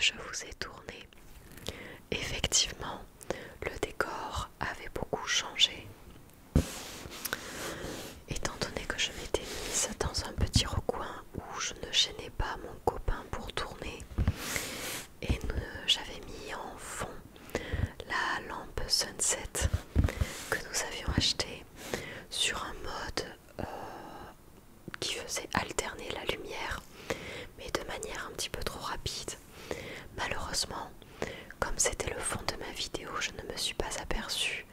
je vous ai tourné, effectivement, le décor avait beaucoup changé. Étant donné que je m'étais mise dans un petit recoin où je ne gênais pas mon copain pour tourner, et j'avais mis en fond la lampe Sunset que nous avions achetée sur un mode qui faisait alterner la lumière, mais de manière un petit peu trop rapide. Malheureusement, comme c'était le fond de ma vidéo, je ne me suis pas aperçue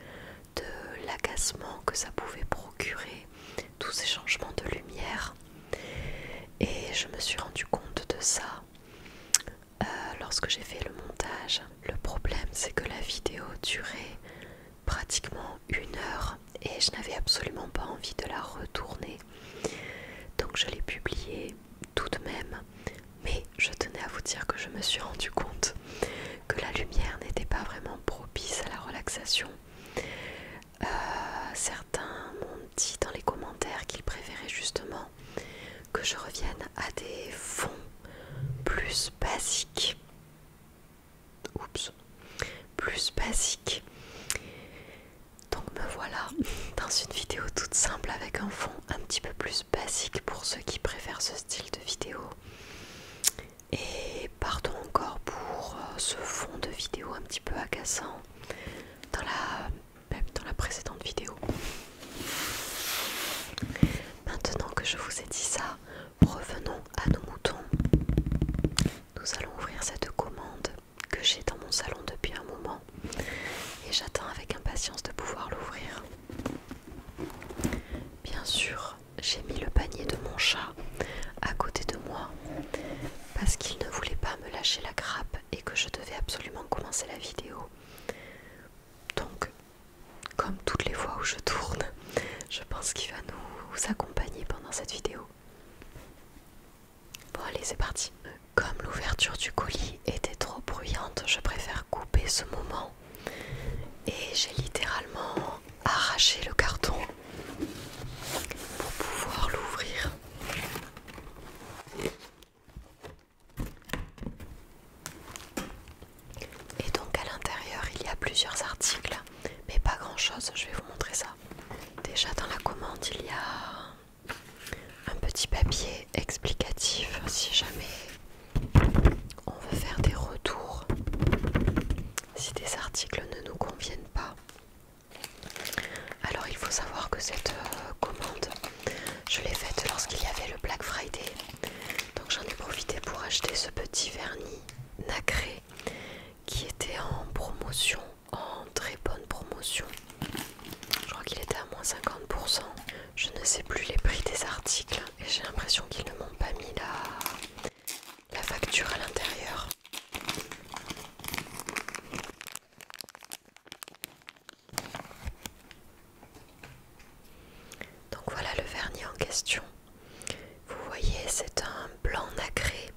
de l'agacement que ça pouvait procurer, tous ces changements de lumière. Et je me suis rendu compte de ça lorsque j'ai fait le montage. Le problème, c'est que la vidéo durait pratiquement 1 heure et je n'avais absolument pas envie de la retourner. Donc je l'ai publiée tout de même. Mais je tenais à vous dire que je me suis rendu compte que la lumière n'était pas vraiment propice à la relaxation. Certains m'ont dit dans les commentaires qu'ils préféraient justement que je revienne à des fonds plus basiques. Oups, plus basiques. Donc me voilà dans une vidéo toute simple avec un fond un petit peu plus basique pour ceux qui préfèrent ce style de vidéo. Et pardon encore pour ce fond de vidéo un petit peu agaçant dans la précédente vidéo. Maintenant que je vous ai dit ça, revenons à nos moutons. Nous allons ouvrir cette commande que j'ai dans mon salon depuis un moment et j'attends avec impatience de pouvoir l'ouvrir. Bien sûr, j'ai mis le panier de mon chat à côté de moi parce qu'il ne voulait pas me lâcher la grappe et que je devais absolument commencer la vidéo. Donc, comme toutes les fois où je tourne, je pense qu'il va nous accompagner pendant cette vidéo. Bon allez, c'est parti. Comme l'ouverture du colis était trop bruyante, je préfère couper ce moment. Et j'ai littéralement arraché le carton pour pouvoir l'ouvrir. Et donc à l'intérieur, il y a plusieurs articles, mais pas grand chose, je vais vous montrer ça. Déjà dans la commande, il y a un petit papier explicatif si jamais on veut faire des retours, si des articles ne nous conviennent pas. Alors il faut savoir que cette commande, je l'ai faite lorsqu'il y avait le Black Friday. Donc j'en ai profité pour acheter ce petit vernis nacré qui était en promotion, en très bonne promotion. Je crois qu'il était à moins 50%. Je ne sais plus les prix des articles et j'ai l'impression qu'ils ne m'ont pas mis la facture à l'intérieur. Donc voilà le vernis en question. Vous voyez, c'est un blanc nacré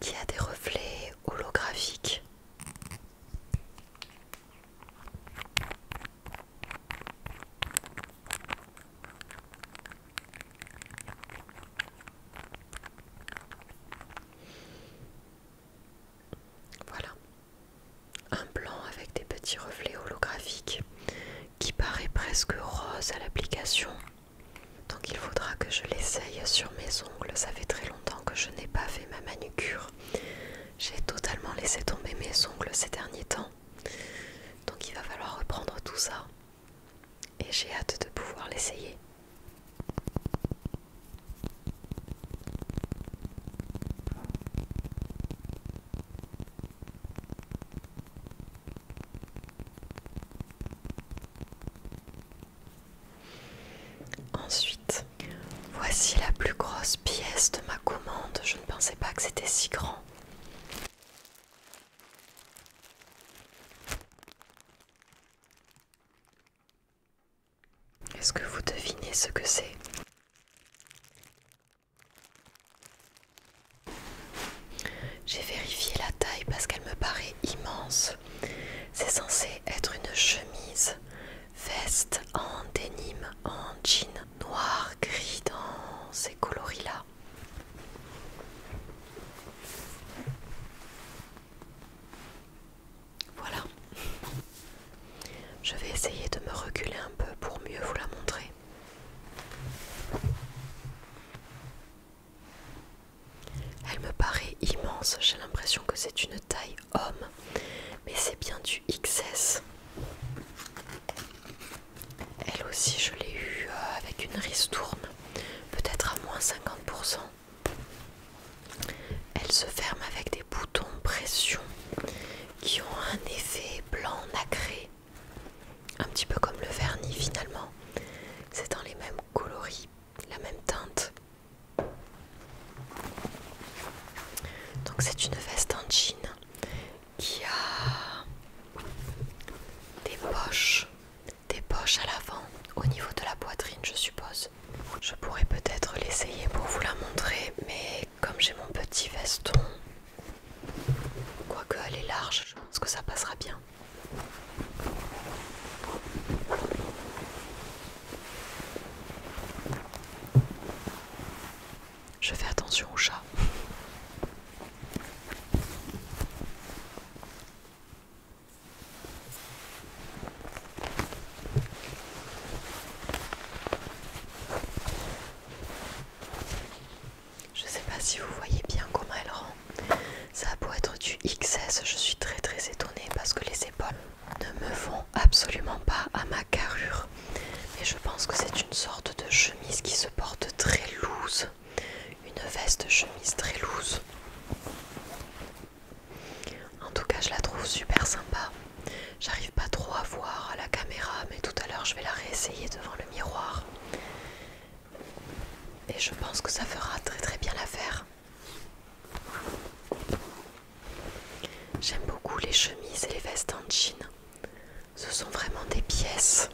qui a des reflets holographiques. Voilà, un blanc avec des petits reflets holographiques qui paraît presque rose à l'application. Donc il faudra que je l'essaye sur mes ongles. Ça fait très longtemps que je n'ai pas fait ma manucure. J'ai totalement laissé tomber mes ongles ces derniers temps. Donc il va falloir reprendre tout ça. Et j'ai hâte de pouvoir l'essayer. Ensuite, voici la plus grosse pièce de ma commande. Je ne pensais pas que c'était si grand. Est-ce que vous devinez ce que c'est? J'ai vérifié la taille parce qu'elle me paraît immense. C'est censé être une chemise, veste en denim, en jean noir, gris dans ces coloris-là. pense, j'ai l'impression que c'est une taille homme, mais c'est bien du XS. Elle aussi je l'ai eue avec une ristourne, peut-être à moins 50%. Elle se ferme avec des boutons pression qui ont un effet blanc nacré, un petit peu comme le vernis finalement. C'est dans les mêmes coloris, la même teinte. Donc c'est une veste en jean qui a des poches à l'avant au niveau de la poitrine, je suppose. Je pourrais peut-être l'essayer pour vous la montrer, mais comme j'ai mon petit veston, quoique elle est large, je pense que ça passera bien. Je fais attention au chat. Je sais pas si vous voyez bien comment elle rend. Ça a beau être du XS, je suis très étonnée parce que les épaules ne me vont absolument pas à ma carrure. Et je pense que c'est une sorte de chemise qui se porte très loose. Une veste chemise très loose. En tout cas, je la trouve super sympa. J'arrive pas trop à voir à la caméra, mais tout à l'heure je vais la réessayer devant le miroir. Et je pense que ça fera très bien l'affaire. J'aime beaucoup les chemises et les vestes en jean. Ce sont vraiment des pièces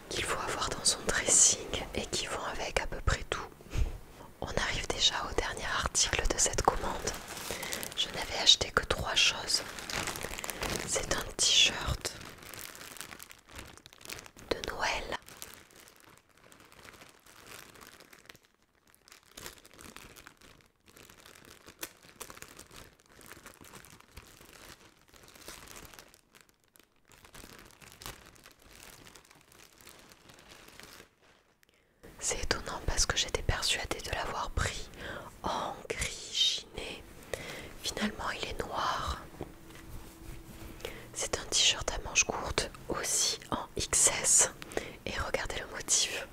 qu'il faut avoir dans son dressing et qui vont avec à peu près tout. On arrive déjà au dernier article de cette commande. Je n'avais acheté que 3 choses. C'est un t-shirt de Noël. C'est étonnant parce que j'étais persuadée de l'avoir pris en gris chiné. Finalement, il est noir. C'est un t-shirt à manches courtes, aussi en XS. Et regardez le motif.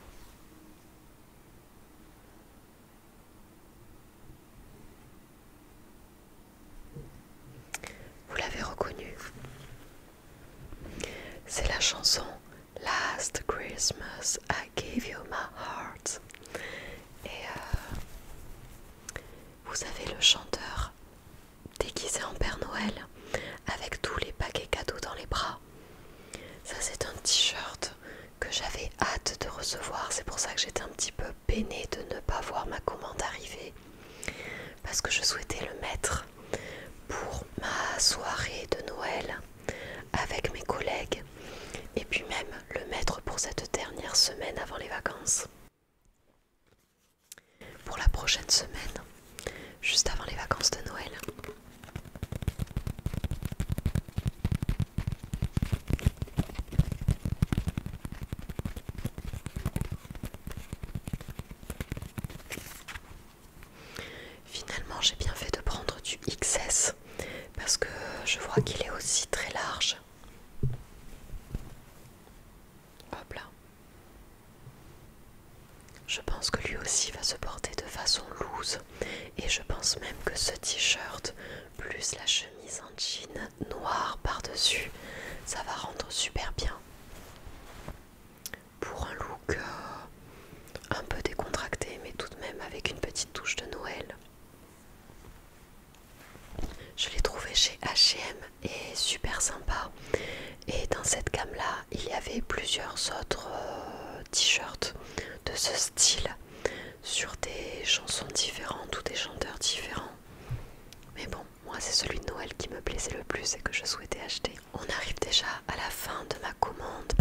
Vous l'avez reconnu. C'est la chanson Last Christmas I Gave You My Heart. Et vous savez, le chanteur déguisé en Père Noël avec tous les paquets cadeaux dans les bras. Ça, c'est un t-shirt que j'avais hâte de recevoir. C'est pour ça que j'étais un petit peu peinée de ne pas voir ma commande arriver, parce que je souhaitais le mettre pour ma soirée de Noël avec mes collègues, et puis même le mettre pour cette dernière semaine avant les vacances. Pour la prochaine semaine, juste avant les vacances de Noël. Finalement, j'ai bien fait de prendre du XS parce que je vois qu'il est aussi très large. Hop là. Je pense que lui aussi va se porter de façon loose, et je pense même que ce t-shirt plus la chemise en jean noir par-dessus, ça va rendre super bien pour un look un peu décontracté, mais tout de même avec une petite touche de Noël. Je l'ai trouvé chez H&M et super sympa. Et dans cette gamme-là, il y avait plusieurs autres t-shirts de ce style sur des chansons différentes ou des chanteurs différents. Mais bon, moi c'est celui de Noël qui me plaisait le plus et que je souhaitais acheter. On arrive déjà à la fin de ma commande.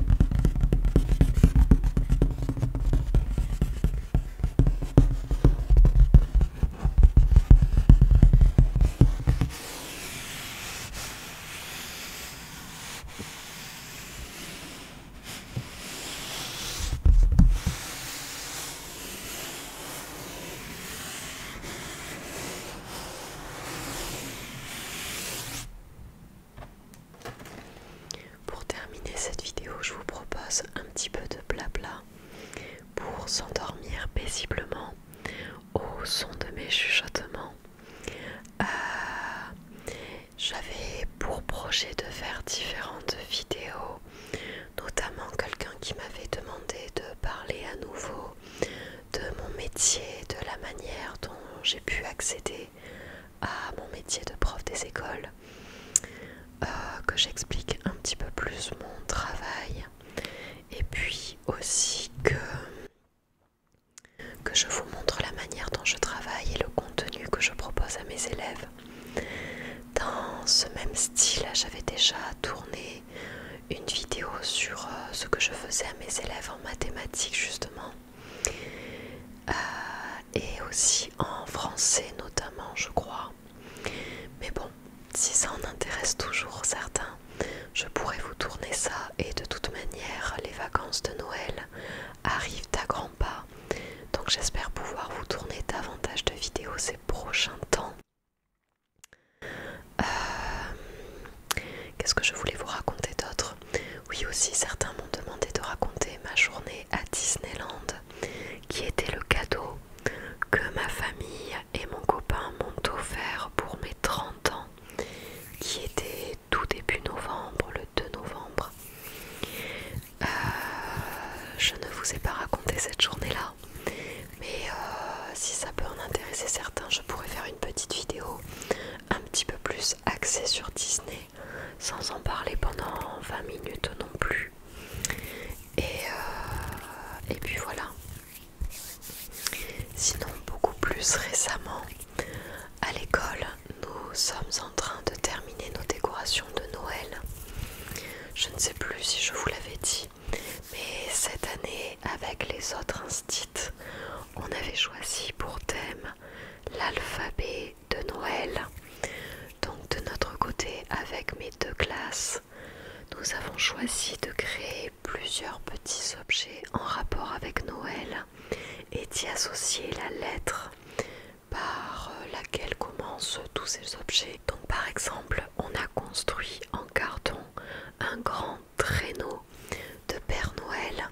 si ça en intéresse toujours certains, je pourrais vous tourner ça. Et de toute manière, les vacances de Noël arrivent à grands pas. Donc j'espère pouvoir vous tourner davantage de vidéos ces prochains temps. Qu'est-ce que je voulais vous raconter d'autre? Oui, aussi certains m'ont demandé de raconter ma journée à Disneyland, qui était le cadeau que ma famille et mon copain m'ont offert pour mes 30 ans, qui était tout début novembre, le 2 novembre. Je ne vous ai pas raconté cette journée-là, mais si ça peut en intéresser certains, je pourrais faire une petite vidéo un petit peu plus axée sur Disney, sans en parler pendant 20 minutes non plus. Et puis voilà. Sinon, beaucoup plus récemment, à l'école, nous sommes en train de terminer nos décorations de Noël. Je ne sais plus si je vous l'avais dit, mais cette année, avec les autres instits, on avait choisi pour thème l'alphabet de Noël. Donc de notre côté, avec mes 2 classes, nous avons choisi de créer plusieurs petits objets en rapport avec Noël et d'y associer la lettre par laquelle commencent tous ces objets. Donc par exemple, on a construit en carton un grand traîneau de Père Noël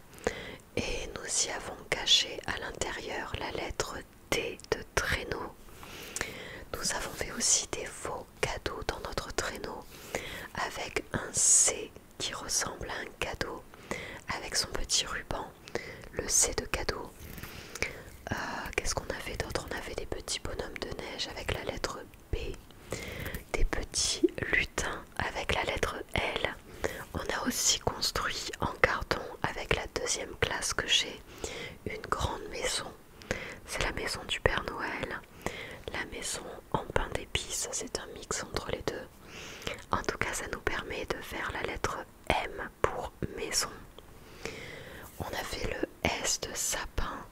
et nous y avons caché à l'intérieur la lettre T de traîneau. Nous avons fait aussi des faux cadeaux dans notre traîneau avec un C qui ressemble à un cadeau avec son petit ruban, le C de cadeau. Qu'est-ce qu'on avait d'autre? On avait des petits bonhommes de neige avec la lettre B, des petits lutins avec la lettre L. On a aussi construit en carton avec la 2e classe que j'ai une grande maison. C'est la maison du Père Noël. La maison en pain d'épices, c'est un mix entre les deux. En tout cas, ça nous permet de faire la lettre M pour maison. On a fait le S de sapin,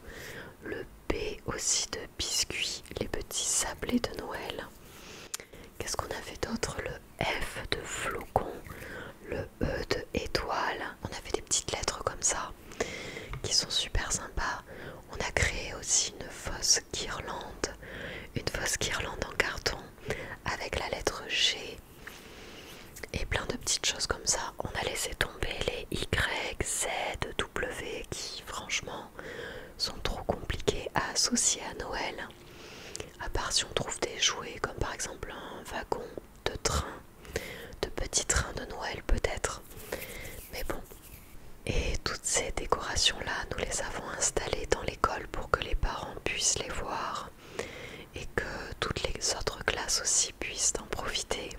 le B aussi de biscuits, les petits sablés de Noël. Qu'est-ce qu'on a fait d'autre? Le F de flocon, le E de étoile. On a fait des petites lettres comme ça qui sont super sympas. On a créé aussi une fausse guirlande en carton avec la lettre G et plein de petites choses comme ça. On a laissé tomber les Y, Z, W qui franchement sont trop compliqués à associer à Noël, à part si on trouve des jouets comme par exemple un wagon de train, de petits trains de Noël peut-être, mais bon. Et toutes ces décorations là, nous les avons installées dans l'école pour que les parents puissent les voir et que toutes les autres classes aussi puissent en profiter.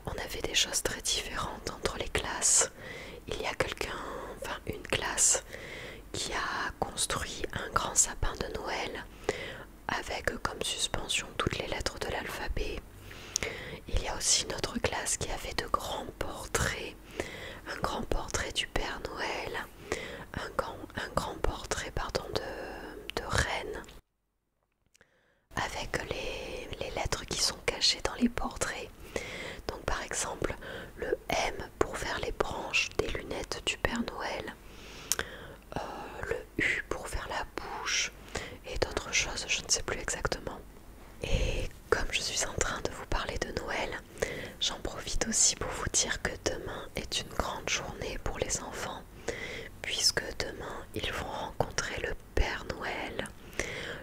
On avait des choses très différentes entre les classes. Il y a une classe qui a construit un grand sapin de Noël avec comme suspension toutes les lettres de l'alphabet. Il y a aussi une autre classe qui avait de grands portraits, un grand portrait du Père Noël, un grand portrait de reine, avec les lettres qui sont cachées dans les portraits. Donc par exemple le M pour faire les branches des lunettes du Père Noël, le U pour faire la bouche et d'autres choses, je ne sais plus exactement. Et comme je suis en train de vous parler de Noël, j'en profite aussi pour vous dire que demain est une grande journée pour les enfants, puisque demain ils vont rencontrer le Père Noël.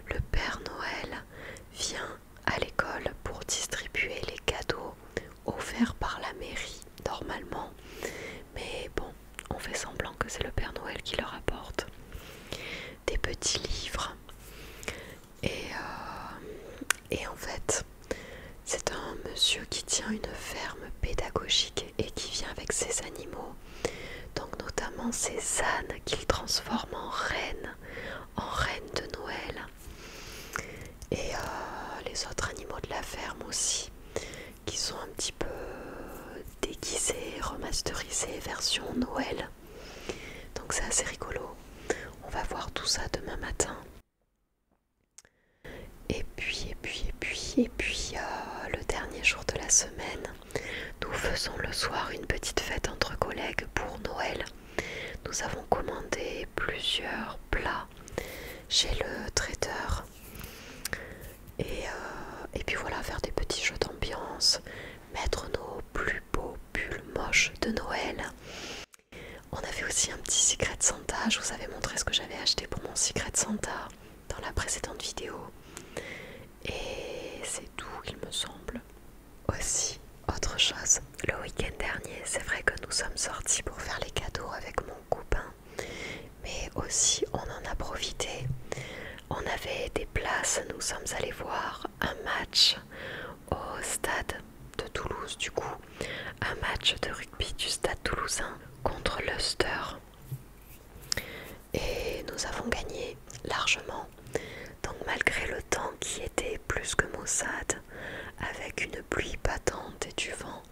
Le Père Noël vient à l'école pour distribuer les cadeaux offerts par la mairie normalement, mais bon, on fait semblant que c'est le Père Noël qui leur apporte des petits livres. Et en fait, c'est un monsieur qui tient une ferme pédagogique et qui vient avec ses animaux, donc notamment ses ânes qu'il transforme en reines de Noël, et les autres animaux de la ferme aussi, qui sont un petit peu déguisés, remasterisés version Noël. Donc c'est assez rigolo. On va voir tout ça demain matin. Et puis, le dernier faisons le soir une petite fête entre collègues pour Noël. Nous avons commandé plusieurs plats chez le traiteur. Et puis voilà, faire des petits jeux d'ambiance, mettre nos plus beaux pulls moches de Noël. On avait aussi un petit Secret Santa, je vous avais montré ce que j'avais acheté pour mon Secret Santa dans la précédente vidéo. Et c'est tout, il me semble. Aussi, autre chose, le week-end dernier, c'est vrai que nous sommes sortis pour faire les cadeaux avec mon copain, mais aussi on en a profité. On avait des places, nous sommes allés voir un match au stade de Toulouse, du coup, un match de rugby du stade toulousain contre l'Ulster. Et nous avons gagné largement. Donc malgré le temps qui était plus que maussade, avec une pluie battante et du vent,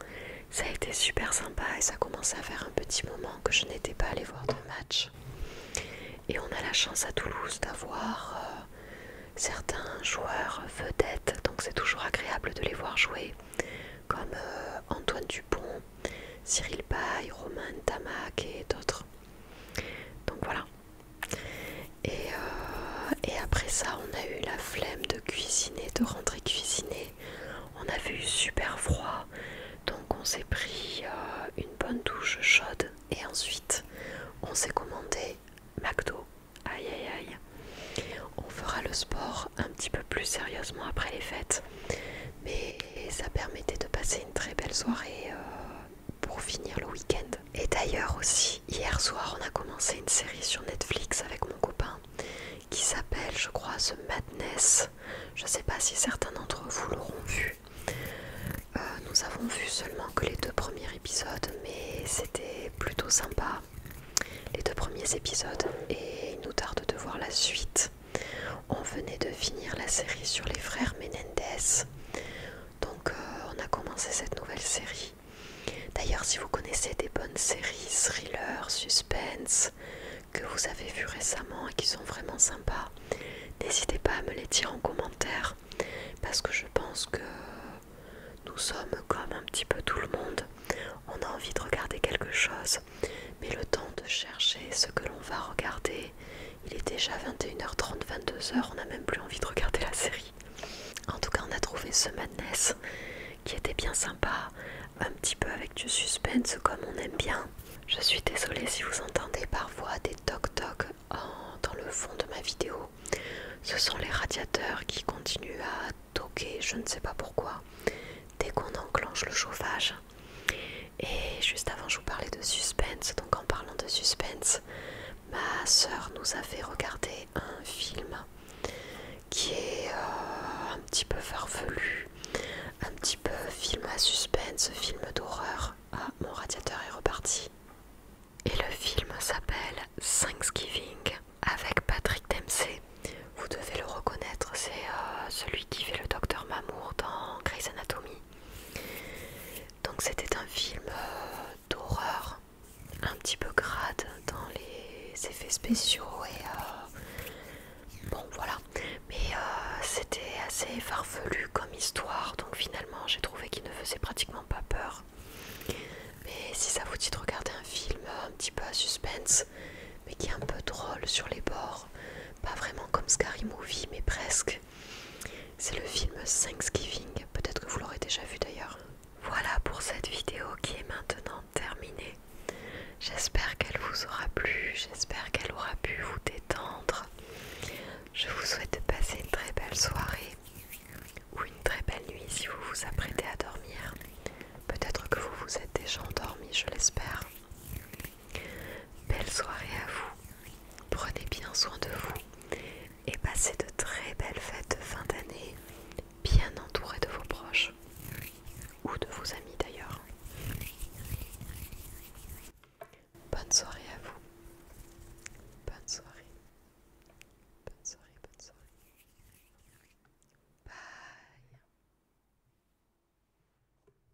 ça a été super sympa et ça commençait à faire un petit moment que je n'étais pas allée voir de match. Et on a la chance à Toulouse d'avoir certains joueurs vedettes, donc c'est toujours agréable de les voir jouer, comme Antoine Dupont, Cyril Paille, Romain Tamac et d'autres. Donc voilà. Et après ça, on a eu la flemme de cuisiner, de rentrer cuisiner. On avait eu super froid, donc on s'est pris une bonne douche chaude et ensuite on s'est commandé McDo. Aïe aïe aïe. On fera le sport un petit peu plus sérieusement après les fêtes, mais ça permettait de passer une très belle soirée pour finir le week-end. Et d'ailleurs aussi, hier soir, on a commencé une série sur Netflix avec mon copain qui s'appelle, je crois, The Madness. Je sais pas si certains d'entre vous l'auront vu. Nous avons vu seulement que les 2 premiers épisodes, mais c'était plutôt sympa, les 2 premiers épisodes, et il nous tarde de voir la suite. On venait de finir la série sur les frères Menendez, donc on a commencé cette nouvelle série. D'ailleurs, si vous connaissez des bonnes séries, thriller, suspense, que vous avez vues récemment et qui sont vraiment sympas, n'hésitez pas à me les dire en commentaire, parce que je pense que nous sommes comme un petit peu tout le monde. On a envie de regarder quelque chose, mais le temps de chercher ce que l'on va regarder, il est déjà 21h30, 22h, on n'a même plus envie de regarder la série. En tout cas, on a trouvé ce Madness qui était bien sympa, un petit peu avec du suspense comme on aime bien. Je suis désolée si vous entendez parfois des toc-toc dans le fond de ma vidéo. Ce sont les radiateurs qui continuent à toquer, je ne sais pas pourquoi, dès qu'on enclenche le chauffage. Et juste avant, je vous parlais de suspense, donc en parlant de suspense, ma sœur nous a fait regarder un film qui est un petit peu farfelu, un petit peu film à suspense, film d'horreur. Ah, mon radiateur est reparti. Et le film s'appelle Thanksgiving avec Patrick Dempsey. Vous devez le reconnaître, c'est celui qui fait le docteur Mamour dans Grey's Anatomy. Donc c'était un film d'horreur, un petit peu crade dans les effets spéciaux et bon voilà. Mais c'était assez farfelu comme histoire, donc finalement j'ai trouvé qu'il ne faisait pratiquement pas peur. Mais si ça vous dit de regarder un film un petit peu à suspense, mais qui est un peu drôle sur les bords, pas vraiment comme Scary Movie, mais presque, c'est le film Thanksgiving. Peut-être que vous l'aurez déjà vu d'ailleurs. Voilà pour cette vidéo qui est maintenant terminée. J'espère qu'elle vous aura plu, j'espère qu'elle aura pu vous détendre. Je vous souhaite de passer une très belle soirée ou une très belle nuit si vous vous apprêtez à dormir. Peut-être que vous vous êtes déjà endormi, je l'espère. Belle soirée à vous. Prenez bien soin de vous et passez de très belles fêtes de fin d'année, bien entourées de vos proches ou de vos amis d'ailleurs. Bonne soirée.